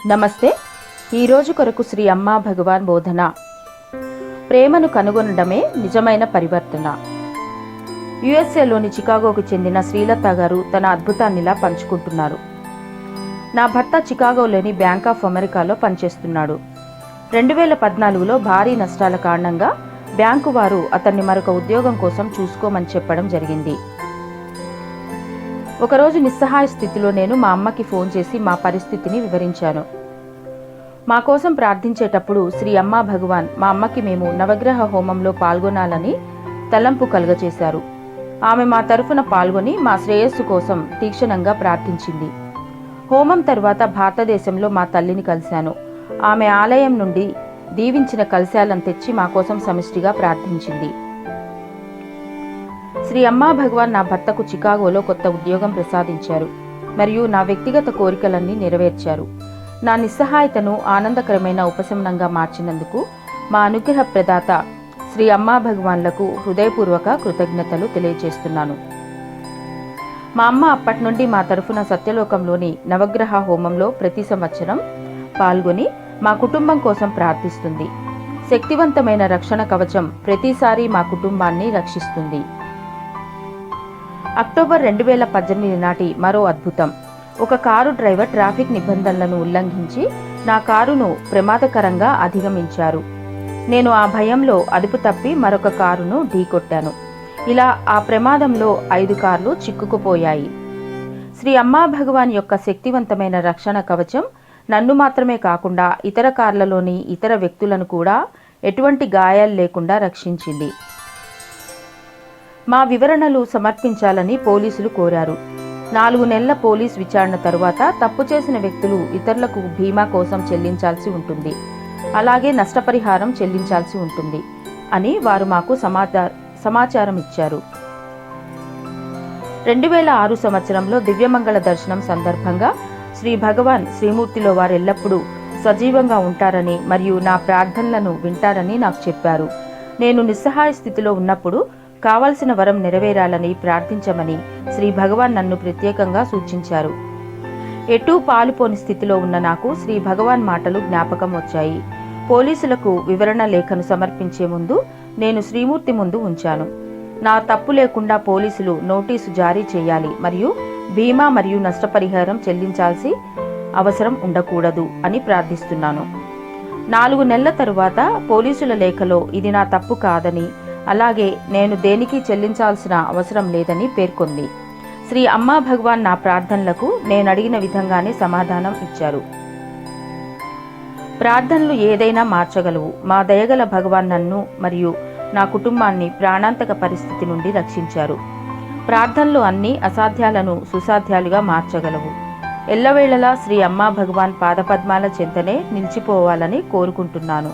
నమస్తే. ఈరోజు కొరకు శ్రీ అమ్మా భగవాన్ బోధన. ప్రేమను కనుగొనడమే నిజమైన పరివర్తన. యుఎస్ఏలోని చికాగోకు చెందిన శ్రీలత గారు తన అద్భుతాన్నిలా పంచుకుంటున్నారు. నా భర్త చికాగోలోని బ్యాంక్ ఆఫ్ అమెరికాలో పనిచేస్తున్నాడు. 2014లో భారీ నష్టాల కారణంగా బ్యాంకు వారు అతన్ని మరొక ఉద్యోగం కోసం చూసుకోమని చెప్పడం జరిగింది. ఒకరోజు నిస్సహాయ స్థితిలో నేను మా అమ్మకి ఫోన్ చేసి మా పరిస్థితిని వివరించాను. మా కోసం ప్రార్థించేటప్పుడు శ్రీ అమ్మా భగవాన్ మా అమ్మకి మేము నవగ్రహ హోమంలో పాల్గొనాలని తలంపు కలుగచేశారు. ఆమె మా తరఫున పాల్గొని మా శ్రేయస్సు కోసం తీక్షణంగా ప్రార్థించింది. హోమం తర్వాత భారతదేశంలో మా తల్లిని కలిశాను. ఆమె ఆలయం నుండి దీవించిన కలశాలను తెచ్చి మా కోసం సమిష్టిగా ప్రార్థించింది. శ్రీ అమ్మా భగవాన్ నా భర్తకు చికాగోలో కొత్త ఉద్యోగం ప్రసాదించారు మరియు నా వ్యక్తిగత కోరికలన్నీ నెరవేర్చారు. నా నిస్సహాయతను ఆనందకరమైన ఉపశమనంగా మార్చినందుకు మా అనుగ్రహ ప్రదాత శ్రీ అమ్మా భగవాన్లకు హృదయపూర్వక కృతజ్ఞతలు తెలియజేస్తున్నాను. మా అమ్మ అప్పటి నుండి మా తరఫున సత్యలోకంలోని నవగ్రహ హోమంలో ప్రతి సంవత్సరం పాల్గొని మా కుటుంబం కోసం ప్రార్థిస్తుంది. శక్తివంతమైన రక్షణ కవచం ప్రతిసారి మా కుటుంబాన్ని రక్షిస్తుంది. అక్టోబర్ 2018 నాటి మరో అద్భుతం. ఒక కారు డ్రైవర్ ట్రాఫిక్ నిబంధనలను ఉల్లంఘించి నా కారును ప్రమాదకరంగా అధిగమించారు. నేను ఆ భయంలో అదుపు తప్పి మరొక కారును ఢీకొట్టాను. ఇలా ఆ ప్రమాదంలో 5 కార్లు చిక్కుకుపోయాయి. శ్రీ అమ్మా భగవాన్ యొక్క శక్తివంతమైన రక్షణ కవచం నన్ను మాత్రమే కాకుండా ఇతర కార్లలోని ఇతర వ్యక్తులను కూడా ఎటువంటి గాయాలు లేకుండా రక్షించింది. మా వివరణలు సమర్పించాలని పోలీసులు కోరారు. 4 నెలల పోలీస్ విచారణ తరువాత తప్పు చేసిన వ్యక్తులు ఇతరులకు బీమా కోసం చెల్లించాల్సి ఉంటుంది, అలాగే నష్టపరిహారం చెల్లించాల్సి ఉంటుంది అని వారు మాకు సమాచారం ఇచ్చారు. 2006 సంవత్సరంలో దివ్యమంగళ దర్శనం సందర్భంగా శ్రీ భగవాన్ శ్రీమూర్తిలో వారు ఎల్లప్పుడూ సజీవంగా ఉంటారని మరియు నా ప్రార్థనలను వింటారని నాకు చెప్పారు. నేను నిస్సహాయ స్థితిలో ఉన్నప్పుడు కావలసిన వరం నెరవేరాలని ప్రార్థించమని శ్రీ భగవాన్ నన్ను ప్రత్యేకంగా సూచించారు. ఎటూ పాలుపోని స్థితిలో ఉన్న నాకు శ్రీ భగవాన్ మాటలు జ్ఞాపకం వచ్చాయి. పోలీసులకు వివరణ లేఖను సమర్పించే ముందు నేను శ్రీమూర్తి ముందు ఉంచాను. నా తప్పు లేకుండా పోలీసులు నోటీసు జారీ చేయాలి మరియు బీమా మరియు నష్టపరిహారం చెల్లించాల్సి అవసరం ఉండకూడదు అని ప్రార్థిస్తున్నాను. 4 నెలల తరువాత పోలీసుల లేఖలో ఇది నా తప్పు కాదని, అలాగే నేను దేనికి చెల్లించాల్సిన అవసరం లేదని పేర్కొంది. శ్రీ అమ్మా భగవాన్ నా ప్రార్థనలకు నేను అడిగిన విధంగానే సమాధానం ఇచ్చారు. ప్రార్థనలు ఏదైనా మార్చగలవు. మా దయగల భగవాన్ నన్ను మరియు నా కుటుంబాన్ని ప్రాణాంతక పరిస్థితి నుండి రక్షించారు. ప్రార్థనలు అన్ని అసాధ్యాలను సుసాధ్యాలుగా మార్చగలవు. ఎల్లవేళలా శ్రీ అమ్మా భగవాన్ పాదపద్మాల చెంతనే నిలిచిపోవాలని కోరుకుంటున్నాను.